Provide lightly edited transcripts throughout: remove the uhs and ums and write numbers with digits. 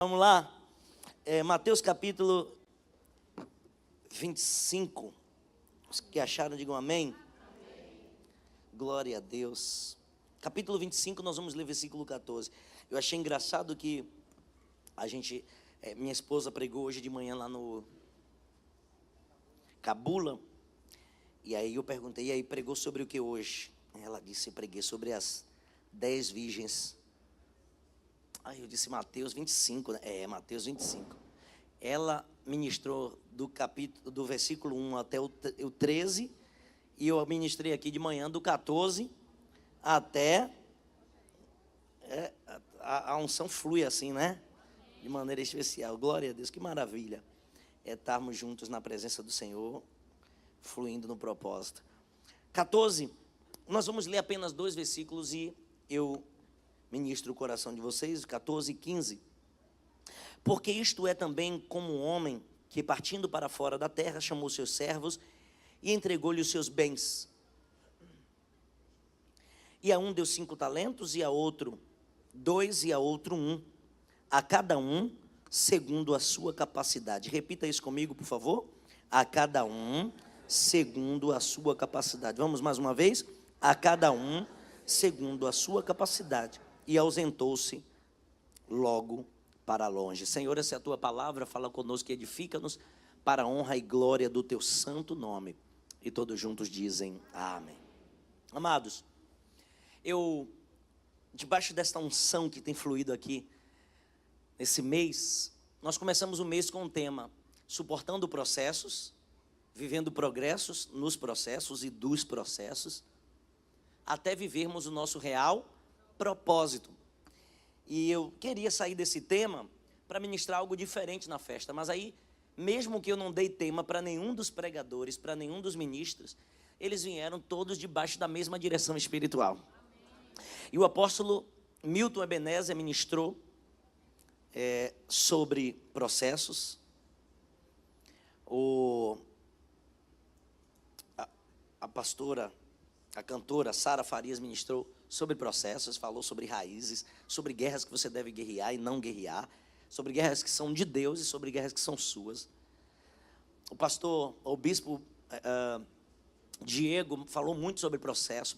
Vamos lá, Mateus capítulo 25, os que acharam digam amém. Glória a Deus. Capítulo 25, nós vamos ler versículo 14. Eu achei engraçado que minha esposa pregou hoje de manhã lá no Cabula, e aí eu perguntei, e aí pregou sobre o que hoje? Ela disse, preguei sobre as 10 virgens. Aí eu disse Mateus 25, né? Mateus 25. Ela ministrou do versículo 1 até o 13, e eu ministrei aqui de manhã do 14 até... a unção flui assim, né? De maneira especial. Glória a Deus, que maravilha estarmos juntos na presença do Senhor, fluindo no propósito. 14, nós vamos ler apenas 2 versículos e eu ministro o coração de vocês, 14 e 15. Porque isto é também como um homem que, partindo para fora da terra, chamou seus servos e entregou-lhe os seus bens. E a um deu 5 talentos, e a outro 2, e a outro 1, a cada um segundo a sua capacidade. Repita isso comigo, por favor. A cada um segundo a sua capacidade. Vamos mais uma vez? A cada um segundo a sua capacidade. E ausentou-se logo para longe. Senhor, essa é a tua palavra, fala conosco e edifica-nos para a honra e glória do teu santo nome. E todos juntos dizem amém. Amados, debaixo desta unção que tem fluído aqui, nesse mês, nós começamos o mês com um tema, suportando processos, vivendo progressos nos processos e dos processos, até vivermos o nosso real propósito. E eu queria sair desse tema para ministrar algo diferente na festa, mas aí, mesmo que eu não dei tema para nenhum dos pregadores, para nenhum dos ministros, eles vieram todos debaixo da mesma direção espiritual. E o apóstolo Milton Ebenezer ministrou sobre processos. A pastora, a cantora Sara Farias ministrou sobre processos, falou sobre raízes, sobre guerras que você deve guerrear e não guerrear, sobre guerras que são de Deus e sobre guerras que são suas. O bispo Diego falou muito sobre processo.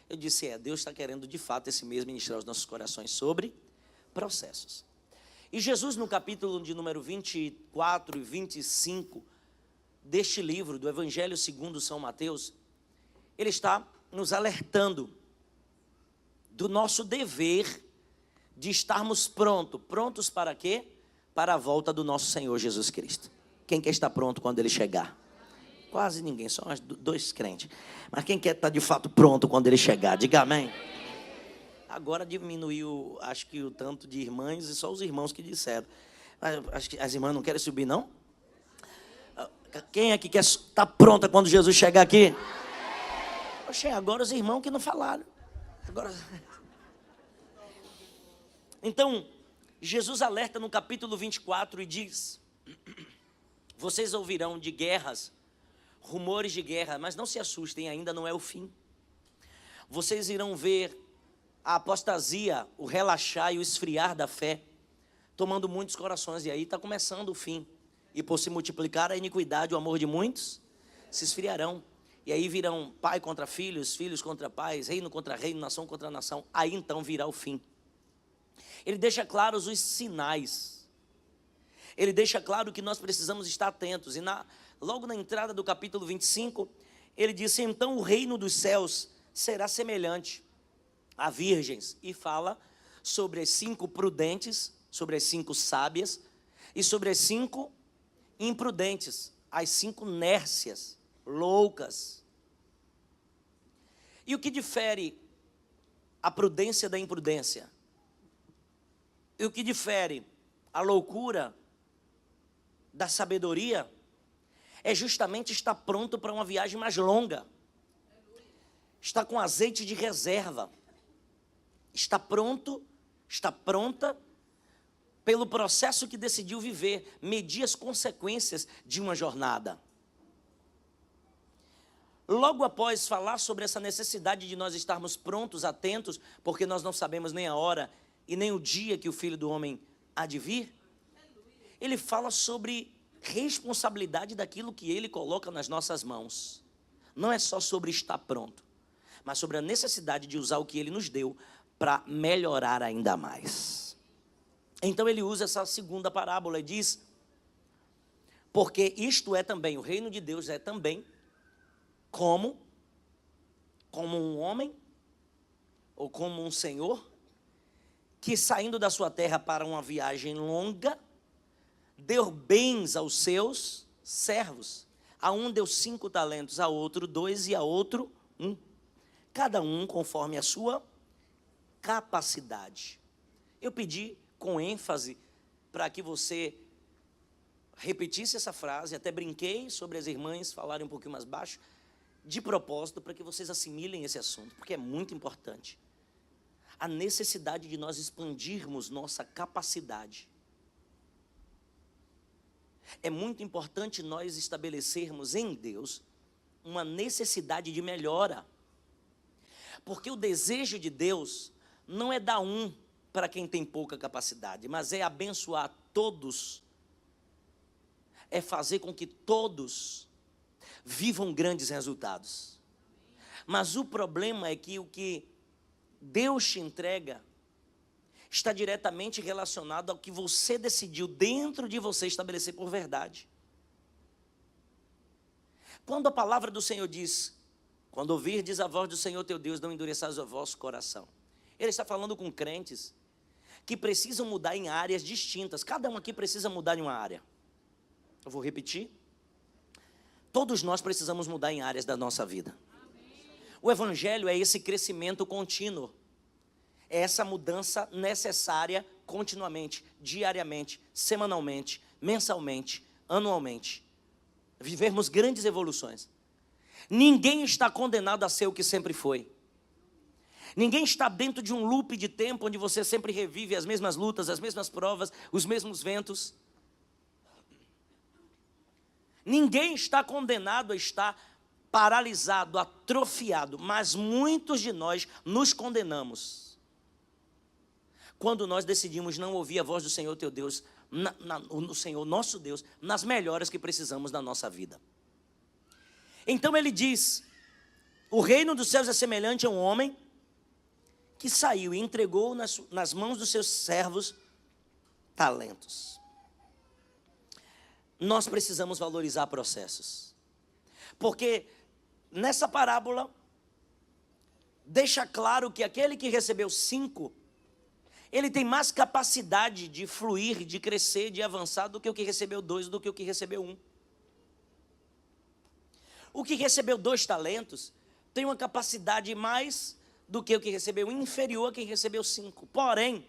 Eu disse, Deus está querendo de fato esse mês ministrar aos nossos corações sobre processos. E Jesus, no capítulo de número 24 e 25 deste livro, do Evangelho segundo São Mateus, ele está nos alertando do nosso dever de estarmos prontos para quê? Para a volta do nosso Senhor Jesus Cristo. Quem quer estar pronto quando ele chegar? Quase ninguém, só 2 crentes. Mas quem quer estar de fato pronto quando ele chegar? Diga amém. Agora diminuiu, acho que o tanto de irmãs, e só os irmãos que disseram. Acho que as irmãs não querem subir, não? Quem aqui quer estar pronta quando Jesus chegar aqui? Oxe, agora os irmãos que não falaram. Agora... Então, Jesus alerta no capítulo 24 e diz: vocês ouvirão de guerras, rumores de guerra, mas não se assustem, ainda não é o fim. Vocês irão ver a apostasia, o relaxar e o esfriar da fé, tomando muitos corações, e aí está começando o fim. E por se multiplicar a iniquidade, o amor de muitos se esfriarão. E aí virão pai contra filhos, filhos contra pais, reino contra reino, nação contra nação. Aí então virá o fim. Ele deixa claros os sinais. Ele deixa claro que nós precisamos estar atentos. E logo na entrada do capítulo 25, ele disse, então o reino dos céus será semelhante a virgens. E fala sobre as 5 prudentes, sobre as 5 sábias e sobre as 5 imprudentes, as 5 nércias, loucas. E o que difere a prudência da imprudência? E o que difere a loucura da sabedoria é justamente estar pronto para uma viagem mais longa. Está com azeite de reserva. Está pronto, está pronta pelo processo que decidiu viver, medir as consequências de uma jornada. Logo após falar sobre essa necessidade de nós estarmos prontos, atentos, porque nós não sabemos nem a hora e nem o dia que o Filho do Homem há de vir. Ele fala sobre responsabilidade daquilo que ele coloca nas nossas mãos. Não é só sobre estar pronto, mas sobre a necessidade de usar o que ele nos deu para melhorar ainda mais. Então ele usa essa segunda parábola e diz: porque isto é também, o reino de Deus é também como um homem ou como um senhor que, saindo da sua terra para uma viagem longa, deu bens aos seus servos. A um deu 5 talentos, a outro 2 e a outro 1. Cada um conforme a sua capacidade. Eu pedi com ênfase para que você repetisse essa frase, até brinquei sobre as irmãs falarem um pouquinho mais baixo, de propósito, para que vocês assimilem esse assunto, porque é muito importante. A necessidade de nós expandirmos nossa capacidade. É muito importante nós estabelecermos em Deus uma necessidade de melhora. Porque o desejo de Deus não é dar para quem tem pouca capacidade, mas é abençoar todos. É fazer com que todos vivam grandes resultados. Mas o problema é que o que Deus te entrega está diretamente relacionado ao que você decidiu dentro de você estabelecer por verdade. Quando a palavra do Senhor diz: quando ouvirdes a voz do Senhor teu Deus, não endureçais o vosso coração. Ele está falando com crentes que precisam mudar em áreas distintas. Cada um aqui precisa mudar em uma área. Eu vou repetir. Todos nós precisamos mudar em áreas da nossa vida. O evangelho é esse crescimento contínuo. É essa mudança necessária continuamente, diariamente, semanalmente, mensalmente, anualmente. Vivermos grandes evoluções. Ninguém está condenado a ser o que sempre foi. Ninguém está dentro de um loop de tempo onde você sempre revive as mesmas lutas, as mesmas provas, os mesmos ventos. Ninguém está condenado a estar paralisado, atrofiado, mas muitos de nós nos condenamos quando nós decidimos não ouvir a voz do Senhor teu Deus, no Senhor nosso Deus, nas melhoras que precisamos da nossa vida. Então ele diz: o reino dos céus é semelhante a um homem que saiu e entregou nas mãos dos seus servos talentos. Nós precisamos valorizar processos, porque nessa parábola deixa claro que aquele que recebeu 5, ele tem mais capacidade de fluir, de crescer, de avançar do que o que recebeu 2, do que o que recebeu 1. O que recebeu 2 talentos tem uma capacidade mais do que o que recebeu 1, inferior a quem recebeu 5. Porém,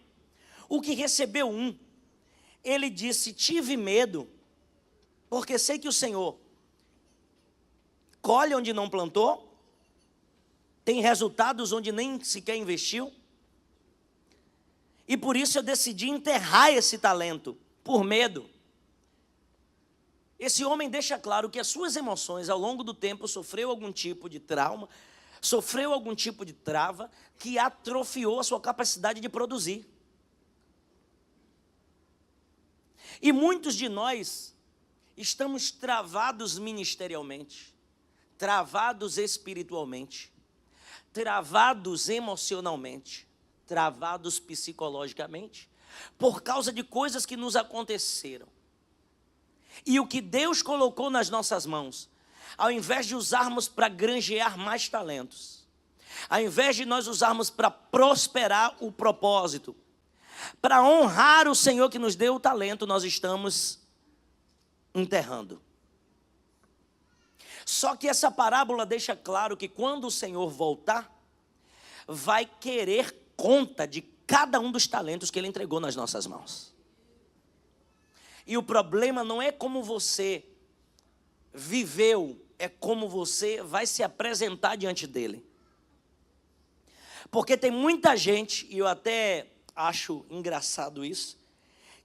o que recebeu 1, ele disse: tive medo, porque sei que o Senhor colhe onde não plantou, tem resultados onde nem sequer investiu, e por isso eu decidi enterrar esse talento, por medo. Esse homem deixa claro que as suas emoções ao longo do tempo sofreu algum tipo de trauma, sofreu algum tipo de trava que atrofiou a sua capacidade de produzir. E muitos de nós estamos travados ministerialmente, travados espiritualmente, travados emocionalmente, travados psicologicamente, por causa de coisas que nos aconteceram. E o que Deus colocou nas nossas mãos, ao invés de usarmos para granjear mais talentos, ao invés de nós usarmos para prosperar o propósito, para honrar o Senhor que nos deu o talento, nós estamos enterrando. Só que essa parábola deixa claro que quando o Senhor voltar, vai querer conta de cada um dos talentos que Ele entregou nas nossas mãos. E o problema não é como você viveu, é como você vai se apresentar diante dEle. Porque tem muita gente, e eu até acho engraçado isso,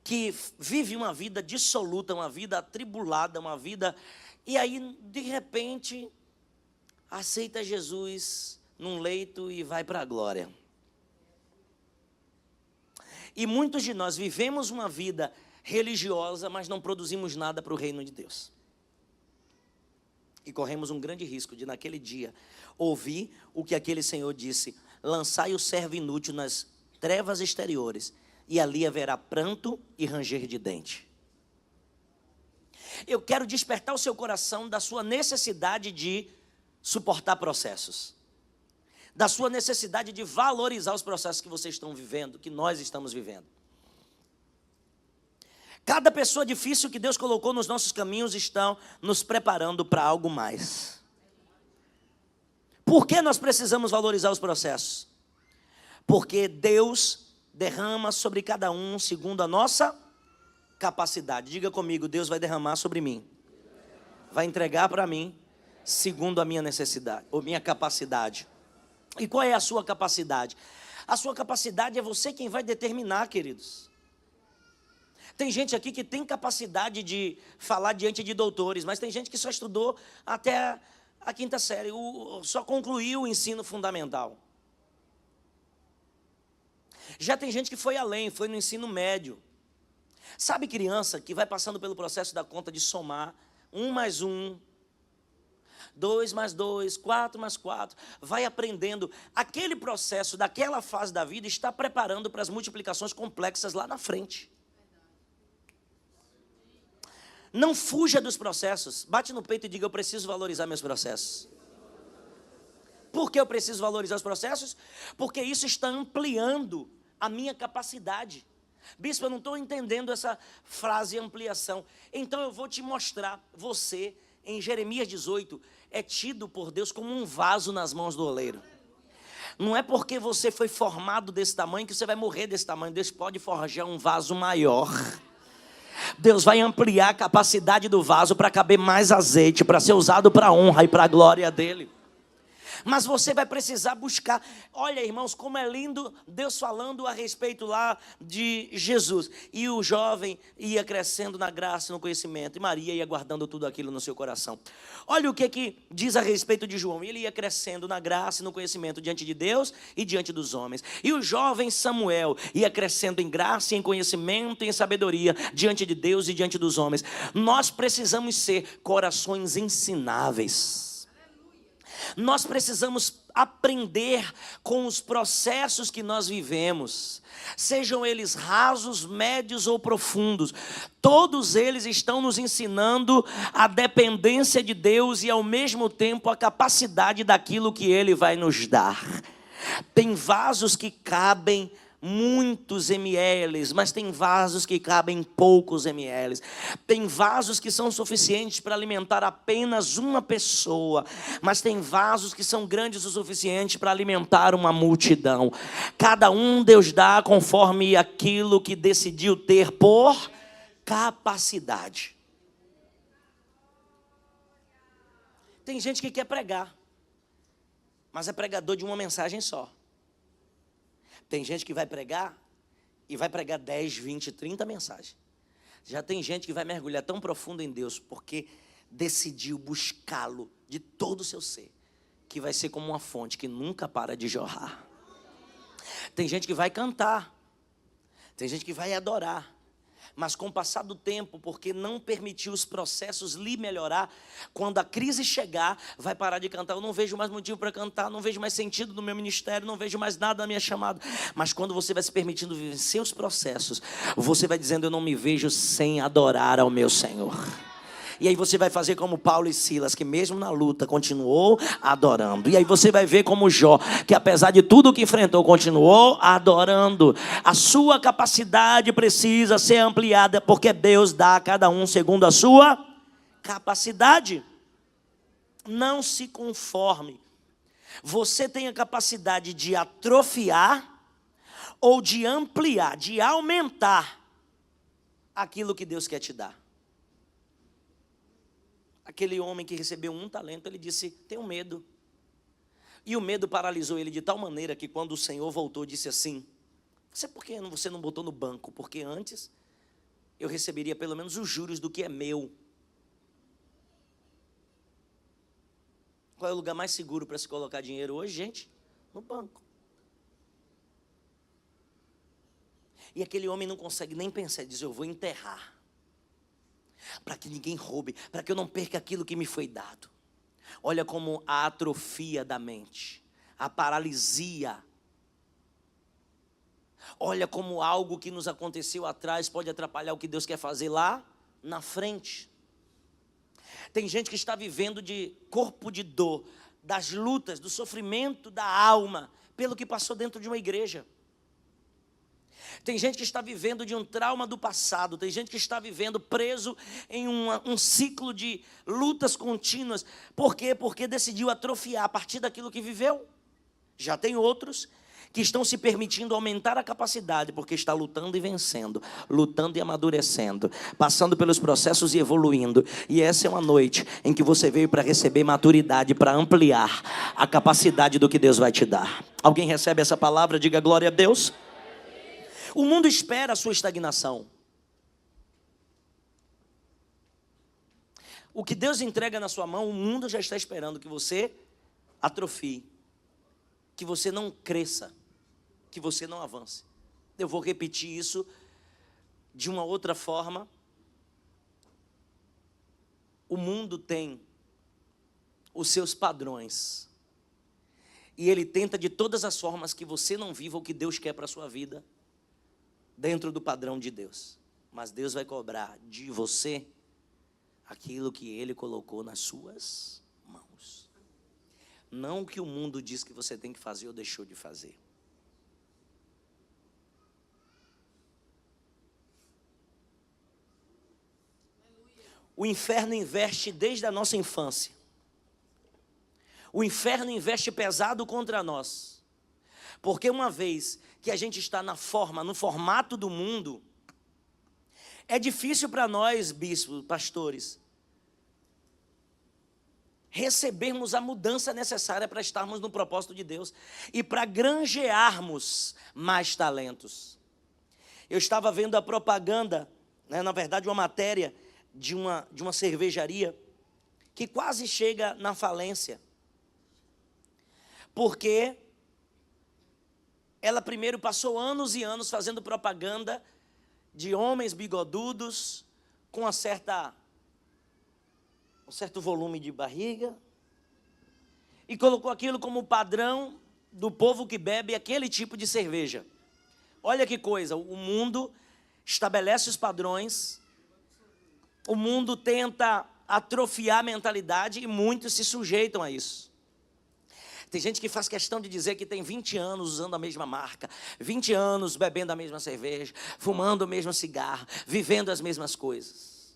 que vive uma vida dissoluta, uma vida atribulada, uma vida... E aí, de repente, aceita Jesus num leito e vai para a glória. E muitos de nós vivemos uma vida religiosa, mas não produzimos nada para o reino de Deus. E corremos um grande risco de, naquele dia, ouvir o que aquele Senhor disse: lançai o servo inútil nas trevas exteriores, e ali haverá pranto e ranger de dente. Eu quero despertar o seu coração da sua necessidade de suportar processos, da sua necessidade de valorizar os processos que vocês estão vivendo, que nós estamos vivendo. Cada pessoa difícil que Deus colocou nos nossos caminhos estão nos preparando para algo mais. Por que nós precisamos valorizar os processos? Porque Deus derrama sobre cada um segundo a nossa capacidade. Diga comigo: Deus vai derramar sobre mim, vai entregar para mim segundo a minha necessidade, ou minha capacidade. E qual é a sua capacidade? A sua capacidade é você quem vai determinar, queridos. Tem gente aqui que tem capacidade de falar diante de doutores, mas tem gente que só estudou até a quinta série, só concluiu o ensino fundamental. Já tem gente que foi além, foi no ensino médio. Sabe criança que vai passando pelo processo da conta de somar 1 mais 1, 2 mais 2, 4 mais 4, vai aprendendo. Aquele processo daquela fase da vida está preparando para as multiplicações complexas lá na frente. Não fuja dos processos. Bate no peito e diga: eu preciso valorizar meus processos. Por que eu preciso valorizar os processos? Porque isso está ampliando a minha capacidade. Bispo, eu não estou entendendo essa frase ampliação. Então eu vou te mostrar. Você, em Jeremias 18, é tido por Deus como um vaso nas mãos do oleiro. Não é porque você foi formado desse tamanho que você vai morrer desse tamanho. Deus pode forjar um vaso maior. Deus vai ampliar a capacidade do vaso para caber mais azeite, para ser usado para a honra e para a glória dele. Mas você vai precisar buscar. Olha, irmãos, como é lindo Deus falando a respeito lá de Jesus. E o jovem ia crescendo na graça e no conhecimento, e Maria ia guardando tudo aquilo no seu coração. Olha o que diz a respeito de João. Ele ia crescendo na graça e no conhecimento diante de Deus e diante dos homens. E o jovem Samuel ia crescendo em graça, em conhecimento e em sabedoria diante de Deus e diante dos homens. Nós precisamos ser corações ensináveis. Nós precisamos aprender com os processos que nós vivemos, sejam eles rasos, médios ou profundos. Todos eles estão nos ensinando a dependência de Deus e ao mesmo tempo a capacidade daquilo que Ele vai nos dar. Tem vasos que cabem muitos ml, mas tem vasos que cabem poucos ml. Tem vasos que são suficientes para alimentar apenas uma pessoa, mas tem vasos que são grandes o suficiente para alimentar uma multidão. Cada um Deus dá conforme aquilo que decidiu ter por capacidade. Tem gente que quer pregar, mas é pregador de uma mensagem só. Tem gente que vai pregar e vai pregar 10, 20, 30 mensagens. Já tem gente que vai mergulhar tão profundo em Deus porque decidiu buscá-lo de todo o seu ser, que vai ser como uma fonte que nunca para de jorrar. Tem gente que vai cantar, tem gente que vai adorar, mas com o passar do tempo, porque não permitiu os processos lhe melhorar, quando a crise chegar, vai parar de cantar. Eu não vejo mais motivo para cantar, não vejo mais sentido no meu ministério, não vejo mais nada na minha chamada. Mas quando você vai se permitindo vencer os processos, você vai dizendo: eu não me vejo sem adorar ao meu Senhor. E aí você vai fazer como Paulo e Silas, que mesmo na luta continuou adorando. E aí você vai ver como Jó, que apesar de tudo que enfrentou, continuou adorando. A sua capacidade precisa ser ampliada, porque Deus dá a cada um segundo a sua capacidade. Não se conforme. Você tem a capacidade de atrofiar ou de ampliar, de aumentar aquilo que Deus quer te dar. Aquele homem que recebeu 1 talento, ele disse: tenho medo. E o medo paralisou ele de tal maneira que quando o Senhor voltou, disse assim: por que você não botou no banco? Porque antes eu receberia pelo menos os juros do que é meu. Qual é o lugar mais seguro para se colocar dinheiro hoje, gente? No banco. E aquele homem não consegue nem pensar, diz: eu vou enterrar, para que ninguém roube, para que eu não perca aquilo que me foi dado. Olha como a atrofia da mente, a paralisia. Olha como algo que nos aconteceu atrás pode atrapalhar o que Deus quer fazer lá na frente. Tem gente que está vivendo de corpo de dor, das lutas, do sofrimento da alma, pelo que passou dentro de uma igreja. Tem gente que está vivendo de um trauma do passado. Tem gente que está vivendo preso em um ciclo de lutas contínuas. Por quê? Porque decidiu atrofiar a partir daquilo que viveu. Já tem outros que estão se permitindo aumentar a capacidade, porque está lutando e vencendo, lutando e amadurecendo, passando pelos processos e evoluindo. E essa é uma noite em que você veio para receber maturidade, para ampliar a capacidade do que Deus vai te dar. Alguém recebe essa palavra? Diga glória a Deus. O mundo espera a sua estagnação. O que Deus entrega na sua mão, o mundo já está esperando que você atrofie, que você não cresça, que você não avance. Eu vou repetir isso de uma outra forma. O mundo tem os seus padrões, e ele tenta de todas as formas que você não viva o que Deus quer para a sua vida, dentro do padrão de Deus. Mas Deus vai cobrar de você aquilo que Ele colocou nas suas mãos. Não o que o mundo diz que você tem que fazer ou deixou de fazer. O inferno investe desde a nossa infância. O inferno investe pesado contra nós. Porque uma vez que a gente está no formato do mundo, é difícil para nós, bispos, pastores, recebermos a mudança necessária para estarmos no propósito de Deus e para granjearmos mais talentos. Eu estava vendo a propaganda, na verdade uma matéria de uma cervejaria que quase chega na falência, porque ela primeiro passou anos e anos fazendo propaganda de homens bigodudos com um certo volume de barriga, e colocou aquilo como padrão do povo que bebe aquele tipo de cerveja. Olha que coisa, o mundo estabelece os padrões, o mundo tenta atrofiar a mentalidade e muitos se sujeitam a isso. Tem gente que faz questão de dizer que tem 20 anos usando a mesma marca, 20 anos bebendo a mesma cerveja, fumando o mesmo cigarro, vivendo as mesmas coisas.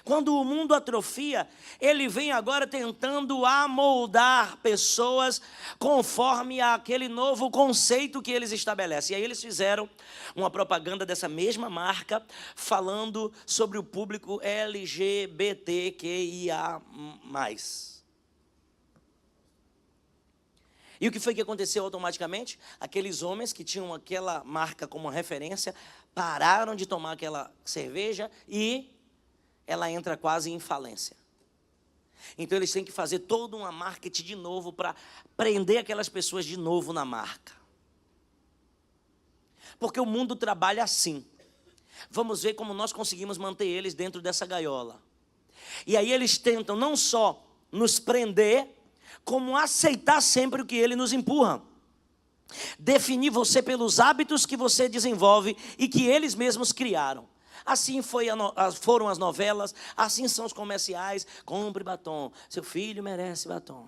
Quando o mundo atrofia, ele vem agora tentando amoldar pessoas conforme aquele novo conceito que eles estabelecem. E aí eles fizeram uma propaganda dessa mesma marca, falando sobre o público LGBTQIA+. E o que foi que aconteceu automaticamente? Aqueles homens que tinham aquela marca como referência, pararam de tomar aquela cerveja e ela entra quase em falência. Então eles têm que fazer todo um marketing de novo para prender aquelas pessoas de novo na marca. Porque o mundo trabalha assim. Vamos ver como nós conseguimos manter eles dentro dessa gaiola. E aí eles tentam não só nos prender, como aceitar sempre o que ele nos empurra. Definir você pelos hábitos que você desenvolve e que eles mesmos criaram. Assim foram as novelas, assim são os comerciais. Compre batom, seu filho merece batom.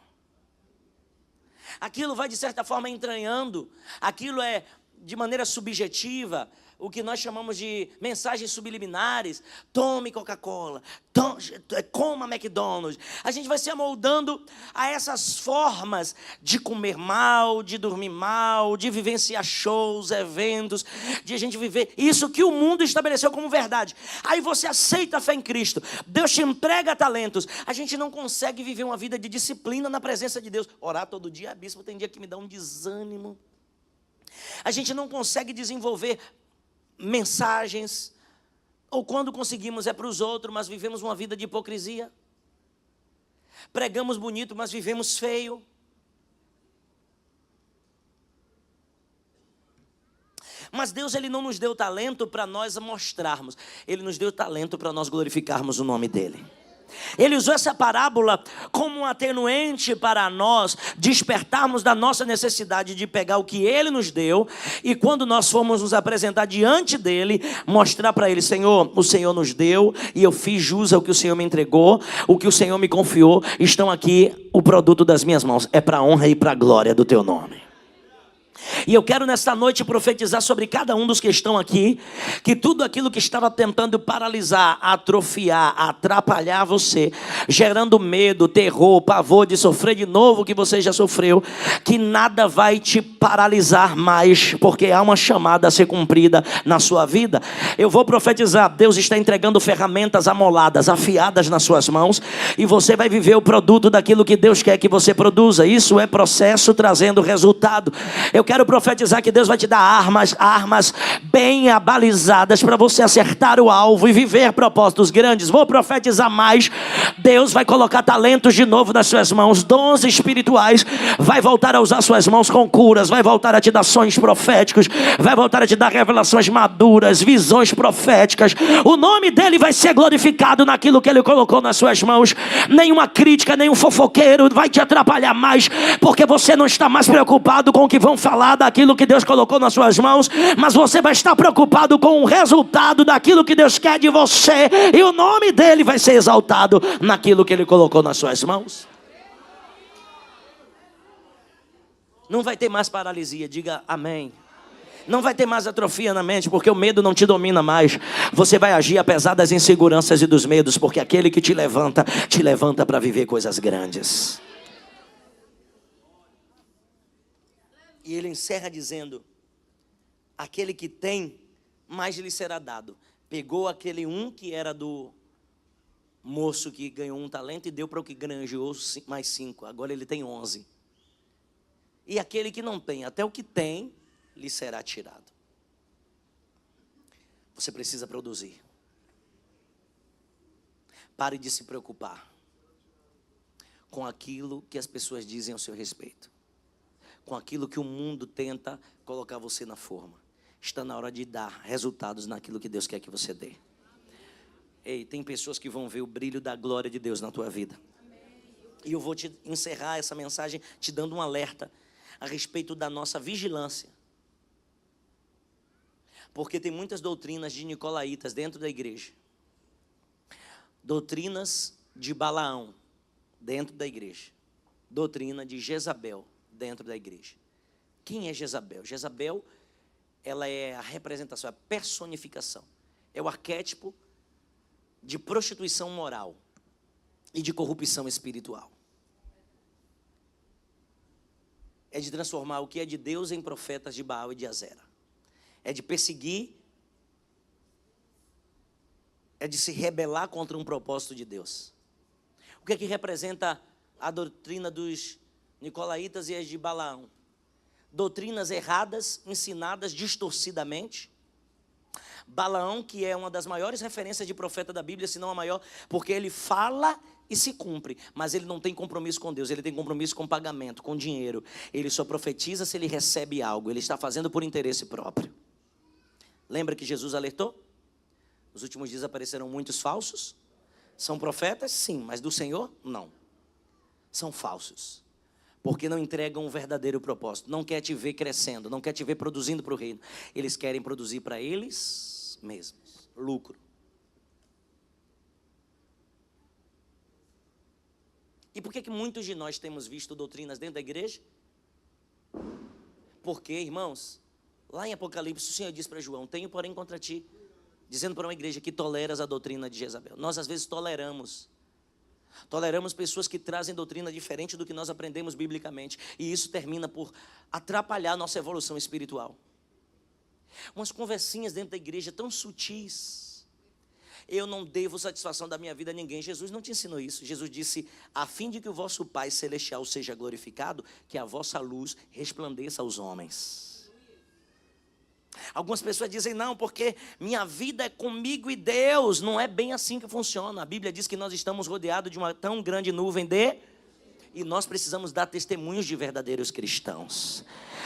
Aquilo vai de certa forma entranhando, aquilo é de maneira subjetiva, o que nós chamamos de mensagens subliminares. Tome Coca-Cola, coma McDonald's. A gente vai se amoldando a essas formas de comer mal, de dormir mal, de vivenciar shows, eventos, de a gente viver isso que o mundo estabeleceu como verdade. Aí você aceita a fé em Cristo, Deus te entrega talentos. A gente não consegue viver uma vida de disciplina na presença de Deus. Orar todo dia, bispo, tem dia que me dá um desânimo. A gente não consegue desenvolver mensagens, ou quando conseguimos é para os outros, mas vivemos uma vida de hipocrisia. Pregamos bonito, mas vivemos feio. Mas Deus, Ele não nos deu talento para nós mostrarmos. Ele nos deu talento para nós glorificarmos o nome dEle. Ele usou essa parábola como um atenuante para nós despertarmos da nossa necessidade de pegar o que Ele nos deu e quando nós formos nos apresentar diante dEle, mostrar para Ele: Senhor, o Senhor nos deu e eu fiz jus ao que o Senhor me entregou, o que o Senhor me confiou, estão aqui o produto das minhas mãos, é para a honra e para a glória do Teu nome. E eu quero nesta noite profetizar sobre cada um dos que estão aqui, que tudo aquilo que estava tentando paralisar, atrofiar, atrapalhar você, gerando medo, terror, pavor de sofrer de novo o que você já sofreu, que nada vai te paralisar mais, porque há uma chamada a ser cumprida na sua vida. Eu vou profetizar: Deus está entregando ferramentas amoladas, afiadas nas suas mãos, e você vai viver o produto daquilo que Deus quer que você produza. Isso é processo trazendo resultado. Eu quero profetizar que Deus vai te dar armas bem abalizadas para você acertar o alvo e viver propósitos grandes. Vou profetizar mais: Deus vai colocar talentos de novo nas suas mãos, dons espirituais, vai voltar a usar suas mãos com curas, vai voltar a te dar sonhos proféticos, vai voltar a te dar revelações maduras, visões proféticas. O nome dele vai ser glorificado naquilo que ele colocou nas suas mãos. Nenhuma crítica, nenhum fofoqueiro vai te atrapalhar mais, porque você não está mais preocupado com o que vão falar daquilo que Deus colocou nas suas mãos, mas você vai estar preocupado com o resultado daquilo que Deus quer de você, e o nome dele vai ser exaltado naquilo que ele colocou nas suas mãos. Não vai ter mais paralisia, diga amém. Não vai ter mais atrofia na mente, porque o medo não te domina mais. Você vai agir apesar das inseguranças e dos medos, porque aquele que te levanta para viver coisas grandes. E ele encerra dizendo: aquele que tem, mais lhe será dado. Pegou aquele que era do moço que ganhou 1 talento e deu para o que granjeou mais 5. Agora ele tem 11. E aquele que não tem, até o que tem, lhe será tirado. Você precisa produzir. Pare de se preocupar com aquilo que as pessoas dizem ao seu respeito, com aquilo que o mundo tenta colocar você na forma. Está na hora de dar resultados naquilo que Deus quer que você dê. Ei, tem pessoas que vão ver o brilho da glória de Deus na tua vida. E eu vou te encerrar essa mensagem te dando um alerta a respeito da nossa vigilância. Porque tem muitas doutrinas de nicolaítas dentro da igreja. Doutrinas de Balaão dentro da igreja. Doutrina de Jezabel dentro da igreja. Quem é Jezabel? Jezabel, ela é a representação, a personificação. É o arquétipo de prostituição moral e de corrupção espiritual. É de transformar o que é de Deus em profetas de Baal e de Azera. É de perseguir, é de se rebelar contra um propósito de Deus. O que é que representa a doutrina dos nicolaítas e as de Balaão? Doutrinas erradas, ensinadas distorcidamente. Balaão, que é uma das maiores referências de profeta da Bíblia, se não a maior, porque ele fala e se cumpre, mas ele não tem compromisso com Deus, ele tem compromisso com pagamento, com dinheiro. Ele só profetiza se ele recebe algo, ele está fazendo por interesse próprio. Lembra que Jesus alertou? Nos últimos dias apareceram muitos falsos. São profetas? Sim, mas do Senhor? Não. São falsos, porque não entregam um verdadeiro propósito. Não quer te ver crescendo, não quer te ver produzindo para o reino. Eles querem produzir para eles mesmos, lucro. E por que muitos de nós temos visto doutrinas dentro da igreja? Porque, irmãos, lá em Apocalipse o Senhor diz para João: tenho porém contra ti, dizendo para uma igreja que toleras a doutrina de Jezabel. Nós às vezes toleramos pessoas que trazem doutrina diferente do que nós aprendemos biblicamente, e isso termina por atrapalhar a nossa evolução espiritual. Umas conversinhas dentro da igreja tão sutis. Eu não devo satisfação da minha vida a ninguém. Jesus não te ensinou isso. Jesus disse: a fim de que o vosso Pai Celestial seja glorificado, que a vossa luz resplandeça aos homens. Algumas pessoas dizem: não, porque minha vida é comigo e Deus. Não é bem assim que funciona. A Bíblia diz que nós estamos rodeados de uma tão grande nuvem de... E nós precisamos dar testemunhos de verdadeiros cristãos.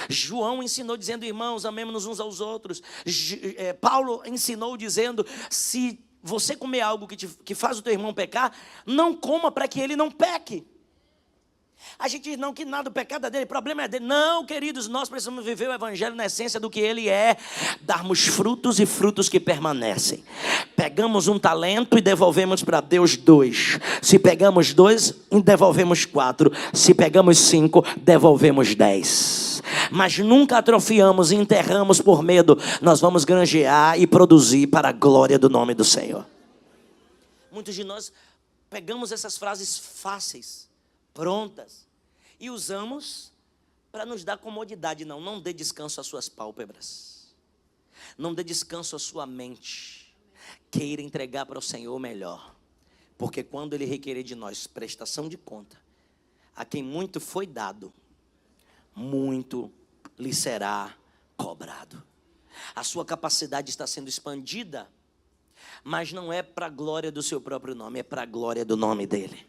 João ensinou dizendo: irmãos, amemos-nos uns aos outros. Paulo ensinou dizendo: se você comer algo que faz o teu irmão pecar, não coma para que ele não peque. A gente diz: não, que nada, o pecado é dele, o problema é dele. Não, queridos, nós precisamos viver o evangelho na essência do que ele é. Darmos frutos e frutos que permanecem. Pegamos um talento e devolvemos para Deus 2. Se pegamos 2, devolvemos 4. Se pegamos 5, devolvemos 10. Mas nunca atrofiamos e enterramos por medo. Nós vamos granjear e produzir para a glória do nome do Senhor. Muitos de nós pegamos essas frases fáceis, prontas, e usamos para nos dar comodidade. Não dê descanso às suas pálpebras, não dê descanso à sua mente. Queira entregar para o Senhor o melhor, porque quando Ele requerer de nós prestação de conta, a quem muito foi dado, muito lhe será cobrado. A sua capacidade está sendo expandida, mas não é para a glória do seu próprio nome, é para a glória do nome dEle.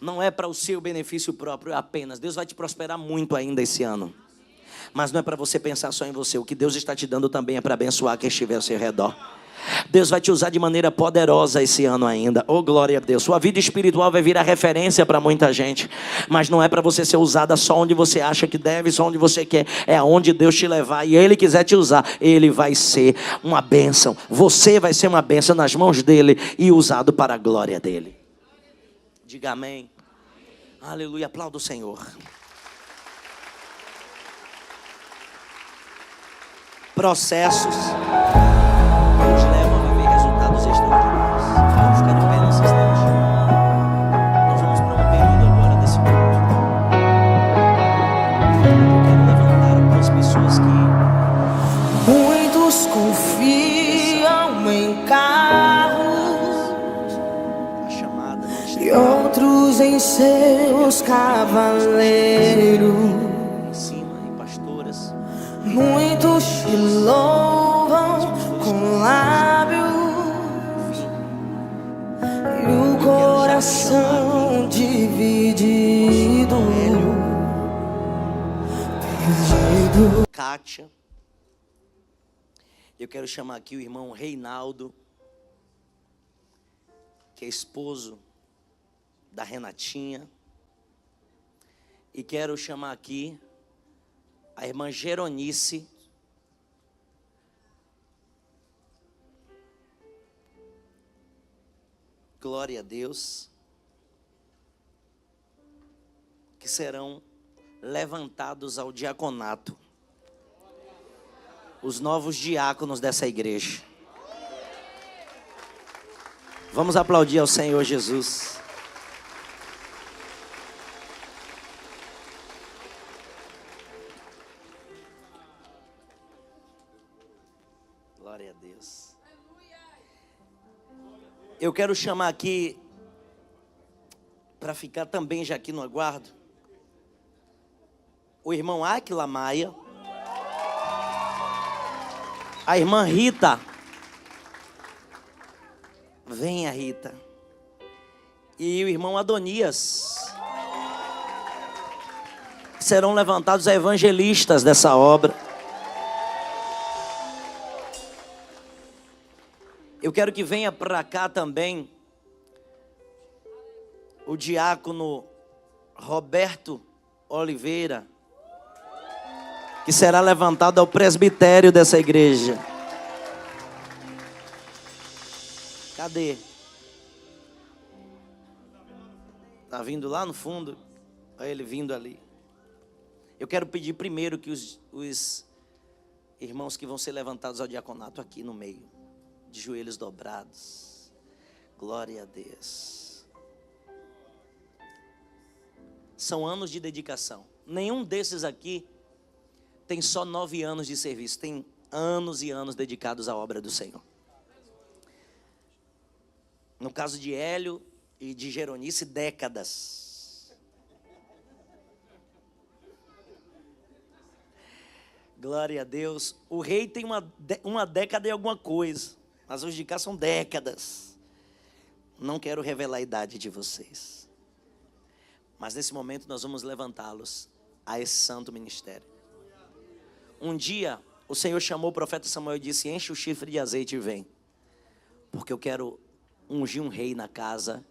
Não é para o seu benefício próprio apenas. Deus vai te prosperar muito ainda esse ano, mas não é para você pensar só em você. O que Deus está te dando também é para abençoar quem estiver ao seu redor. Deus vai te usar de maneira poderosa esse ano ainda. Oh, glória a Deus. Sua vida espiritual vai virar referência para muita gente, mas não é para você ser usada só onde você acha que deve, só onde você quer. É aonde Deus te levar, e Ele quiser te usar, Ele vai ser uma bênção. Você vai ser uma bênção nas mãos dEle e usado para a glória dEle. Diga amém. Aleluia, aplauda o Senhor. Processos nos levam a viver resultados extraordinários. Vamos ficar de pé nesse instante. Nós vamos para um período agora desse culto. Eu quero levantar algumas pessoas que... Muitos confiam em carros e outros em seus cavaleiros. Em cima, em pastoras. Muitos te louvam com lábios e o coração dividido. Kátia. Eu quero chamar aqui o irmão Reinaldo, que é esposo da Renatinha. E quero chamar aqui a irmã Geronice. Glória a Deus. Que serão levantados ao diaconato. Os novos diáconos dessa igreja. Vamos aplaudir ao Senhor Jesus. Glória a Deus. Eu quero chamar aqui, para ficar também já aqui no aguardo, o irmão Aquila Maia, a irmã Rita. Venha, Rita. E o irmão Adonias. Serão levantados evangelistas dessa obra. Eu quero que venha para cá também o diácono Roberto Oliveira, que será levantado ao presbitério dessa igreja. Cadê? Está vindo lá no fundo? Olha ele vindo ali. Eu quero pedir primeiro que os irmãos que vão ser levantados ao diaconato aqui no meio, de joelhos dobrados. Glória a Deus. São anos de dedicação. Nenhum desses aqui tem só 9 anos de serviço. Tem anos e anos dedicados à obra do Senhor. No caso de Hélio e de Geronice, décadas. Glória a Deus. O rei tem uma década e alguma coisa, mas os de cá são décadas. Não quero revelar a idade de vocês. Mas nesse momento nós vamos levantá-los a esse santo ministério. Um dia o Senhor chamou o profeta Samuel e disse: enche o chifre de azeite e vem, porque eu quero ungir um rei na casa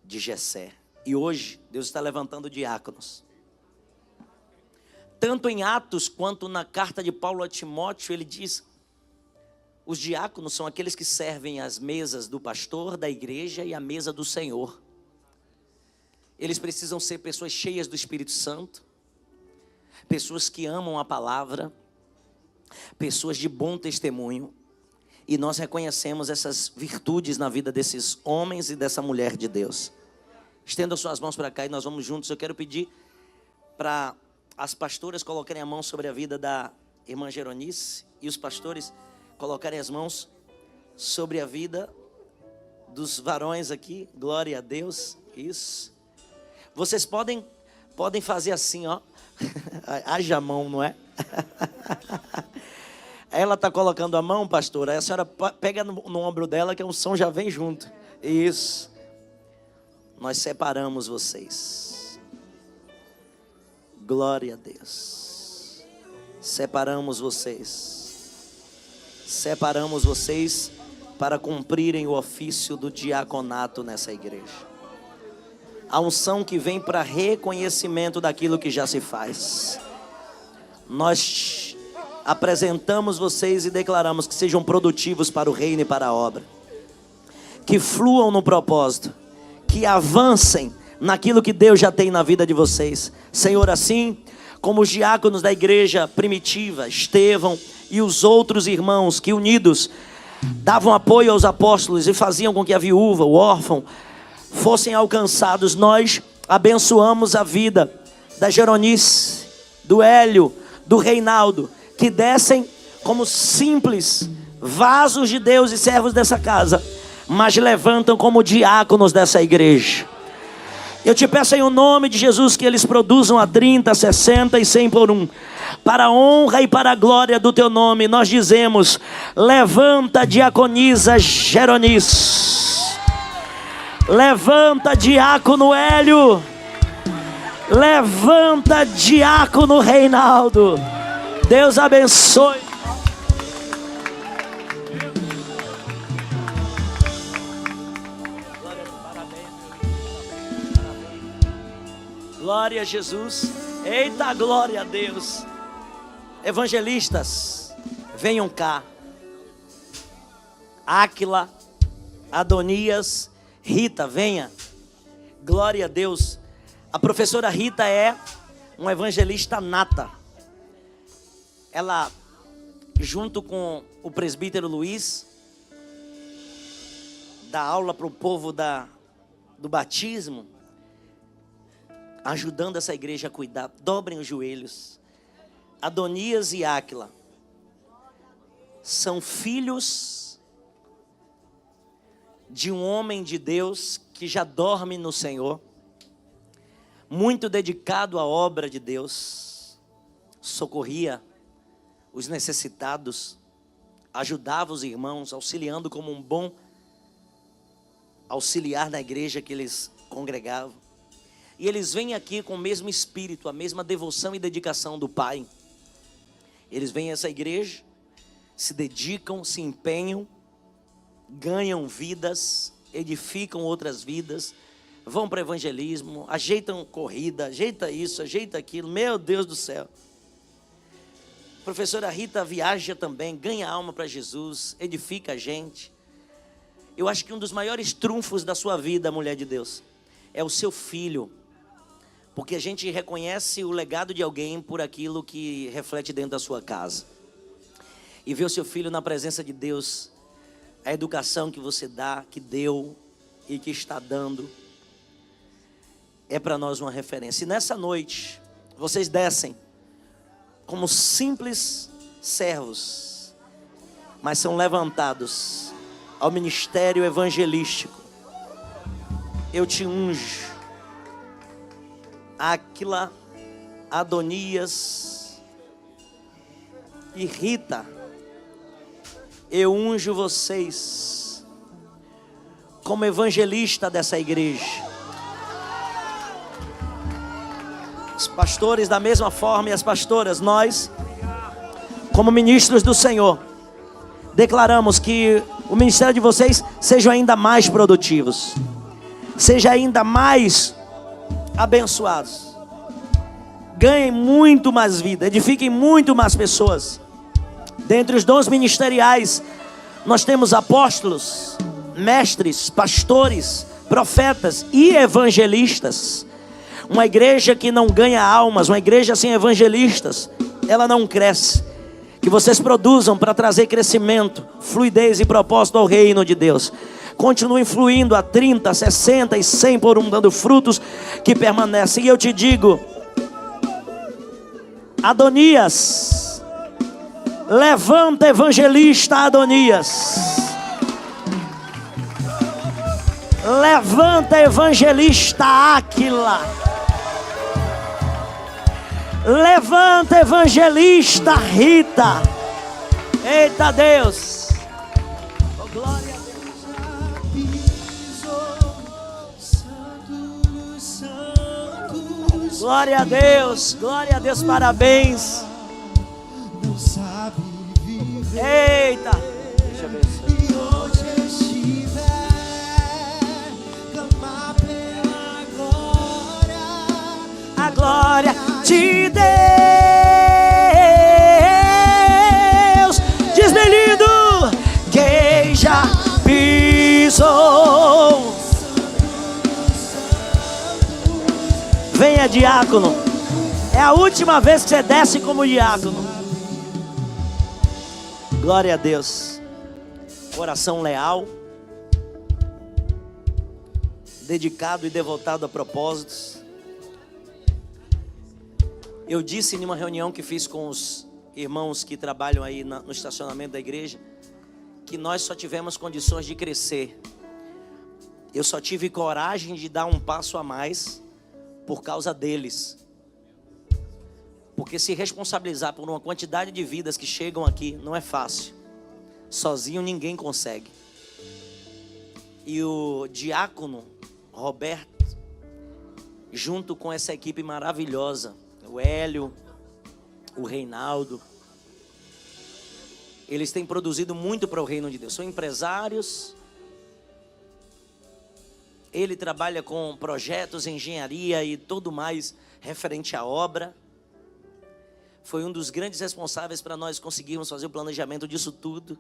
de Jessé. E hoje Deus está levantando diáconos. Tanto em Atos quanto na carta de Paulo a Timóteo, ele diz: os diáconos são aqueles que servem as mesas do pastor, da igreja e a mesa do Senhor. Eles precisam ser pessoas cheias do Espírito Santo, pessoas que amam a palavra, pessoas de bom testemunho. E nós reconhecemos essas virtudes na vida desses homens e dessa mulher de Deus. Estenda suas mãos para cá e nós vamos juntos. Eu quero pedir para as pastoras colocarem a mão sobre a vida da irmã Geronice e os pastores colocarem as mãos sobre a vida dos varões aqui. Glória a Deus. Isso. Vocês podem fazer assim, ó. Haja a mão, não é? Ela está colocando a mão, pastora. Aí a senhora pega no ombro dela, que a unção já vem junto. Isso. Nós separamos vocês. Glória a Deus. Separamos vocês. Separamos vocês para cumprirem o ofício do diaconato nessa igreja. A unção que vem para reconhecimento daquilo que já se faz. Nós apresentamos vocês e declaramos que sejam produtivos para o reino e para a obra. Que fluam no propósito. Que avancem naquilo que Deus já tem na vida de vocês. Senhor, assim como os diáconos da igreja primitiva, Estevão e os outros irmãos que unidos davam apoio aos apóstolos e faziam com que a viúva, o órfão, fossem alcançados, nós abençoamos a vida da Geronice, do Hélio, do Reinaldo, que descem como simples vasos de Deus e servos dessa casa, mas levantam como diáconos dessa igreja. Eu te peço em o nome de Jesus que eles produzam a 30, 60 e 100 por um. Para a honra e para a glória do teu nome, nós dizemos: levanta, diaconisa Geronice. Levanta, diácono Hélio. Levanta, diácono Reinaldo. Deus abençoe. Glória a Jesus. Eita, glória a Deus. Evangelistas, venham cá. Áquila, Adonias, Rita, venha. Glória a Deus. A professora Rita é uma evangelista nata. Ela, junto com o presbítero Luiz, dá aula para o povo do batismo, ajudando essa igreja a cuidar. Dobrem os joelhos. Adonias e Áquila são filhos de um homem de Deus que já dorme no Senhor, muito dedicado à obra de Deus, socorria os necessitados, ajudava os irmãos, auxiliando como um bom auxiliar na igreja que eles congregavam. E eles vêm aqui com o mesmo espírito, a mesma devoção e dedicação do Pai. Eles vêm a essa igreja, se dedicam, se empenham, ganham vidas, edificam outras vidas, vão para o evangelismo, ajeitam corrida, ajeita isso, ajeita aquilo. Meu Deus do céu. A professora Rita viaja também, ganha alma para Jesus, edifica a gente. Eu acho que um dos maiores trunfos da sua vida, mulher de Deus, é o seu filho. Porque a gente reconhece o legado de alguém por aquilo que reflete dentro da sua casa. E ver o seu filho na presença de Deus, a educação que você dá, que deu e que está dando, é para nós uma referência. E nessa noite, vocês descem como simples servos, mas são levantados ao ministério evangelístico. Eu te unjo. Áquila, Adonias e Rita, eu unjo vocês como evangelista dessa igreja. Pastores, da mesma forma, e as pastoras, nós, como ministros do Senhor, declaramos que o ministério de vocês seja ainda mais produtivos, seja ainda mais abençoados, ganhem muito mais vida, edifiquem muito mais pessoas. Dentre os dons ministeriais, nós temos apóstolos, mestres, pastores, profetas e evangelistas. Uma igreja que não ganha almas, uma igreja sem evangelistas, ela não cresce. Que vocês produzam para trazer crescimento, fluidez e propósito ao reino de Deus. Continuem fluindo a 30, 60 e 100 por um, dando frutos que permanecem. E eu te digo, Adonias, levanta, evangelista Adonias. Levanta, evangelista Áquila. Levanta, evangelista Rita. Eita Deus. Oh, glória a Deus. Glória a Deus, parabéns. Eita. Deixa eu ver isso. A glória de Deus. Diz-me lindo, quem já pisou. Venha, diácono. É a última vez que você desce como diácono. Glória a Deus. Coração leal, dedicado e devotado a propósitos. Eu disse em uma reunião que fiz com os irmãos que trabalham aí no estacionamento da igreja, que nós só tivemos condições de crescer. Eu só tive coragem de dar um passo a mais por causa deles. Porque se responsabilizar por uma quantidade de vidas que chegam aqui não é fácil. Sozinho ninguém consegue. E o diácono Roberto, junto com essa equipe maravilhosa, o Hélio, o Reinaldo, eles têm produzido muito para o reino de Deus. São empresários. Ele trabalha com projetos, engenharia e tudo mais referente à obra. Foi um dos grandes responsáveis para nós conseguirmos fazer o planejamento disso tudo.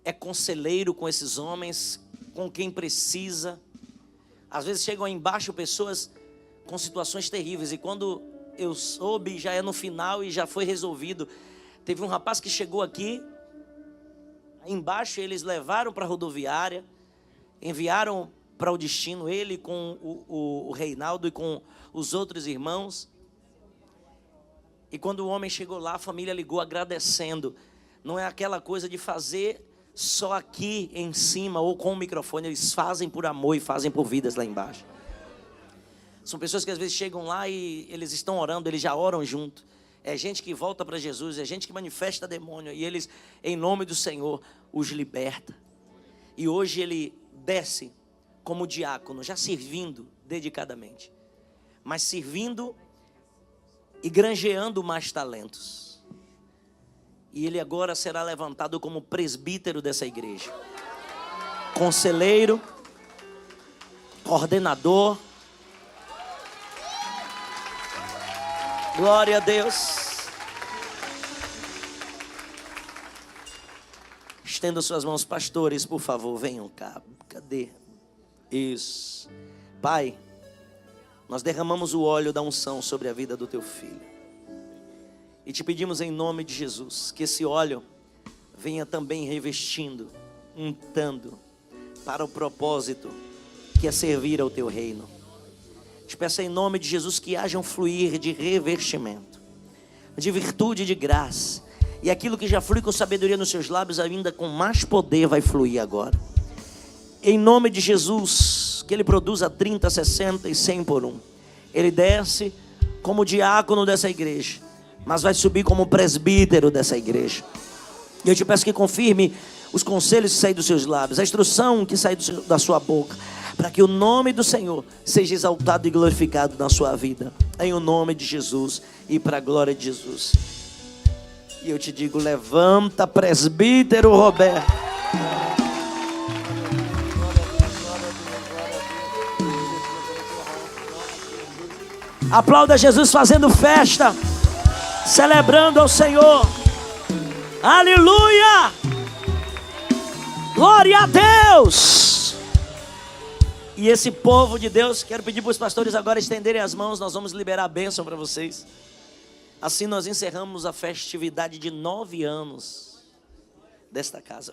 É conselheiro com esses homens, com quem precisa. Às vezes chegam aí embaixo pessoas com situações terríveis, e quando eu soube, já é no final e já foi resolvido. Teve um rapaz que chegou aqui, aí embaixo eles levaram para a rodoviária, enviaram para o destino, ele com o Reinaldo e com os outros irmãos. E quando o homem chegou lá, a família ligou agradecendo. Não é aquela coisa de fazer só aqui em cima ou com o microfone, eles fazem por amor e fazem por vidas lá embaixo. São pessoas que às vezes chegam lá e eles estão orando, eles já oram junto. É gente que volta para Jesus, é gente que manifesta demônio, e eles, em nome do Senhor, os liberta. E hoje ele desce como diácono, já servindo dedicadamente, mas servindo e granjeando mais talentos. E ele agora será levantado como presbítero dessa igreja, conselheiro, coordenador. Glória a Deus. Estenda suas mãos, pastores, por favor, venham cá. Cadê? Isso. Pai, nós derramamos o óleo da unção sobre a vida do teu filho. E te pedimos em nome de Jesus que esse óleo venha também revestindo, untando para o propósito que é servir ao teu reino. Te peço em nome de Jesus que haja um fluir de revestimento, de virtude e de graça. E aquilo que já flui com sabedoria nos seus lábios, ainda com mais poder vai fluir agora. Em nome de Jesus, que ele produza 30, 60 e 100 por um. Ele desce como diácono dessa igreja, mas vai subir como presbítero dessa igreja. E eu te peço que confirme os conselhos que saem dos seus lábios, a instrução que sai da sua boca, para que o nome do Senhor seja exaltado e glorificado na sua vida, em o nome de Jesus e para a glória de Jesus. E eu te digo, levanta, presbítero Roberto. Aplauda Jesus fazendo festa, celebrando ao Senhor. Aleluia! Glória a Deus! E esse povo de Deus, quero pedir para os pastores agora estenderem as mãos. Nós vamos liberar a bênção para vocês. Assim nós encerramos a festividade de 9 anos desta casa.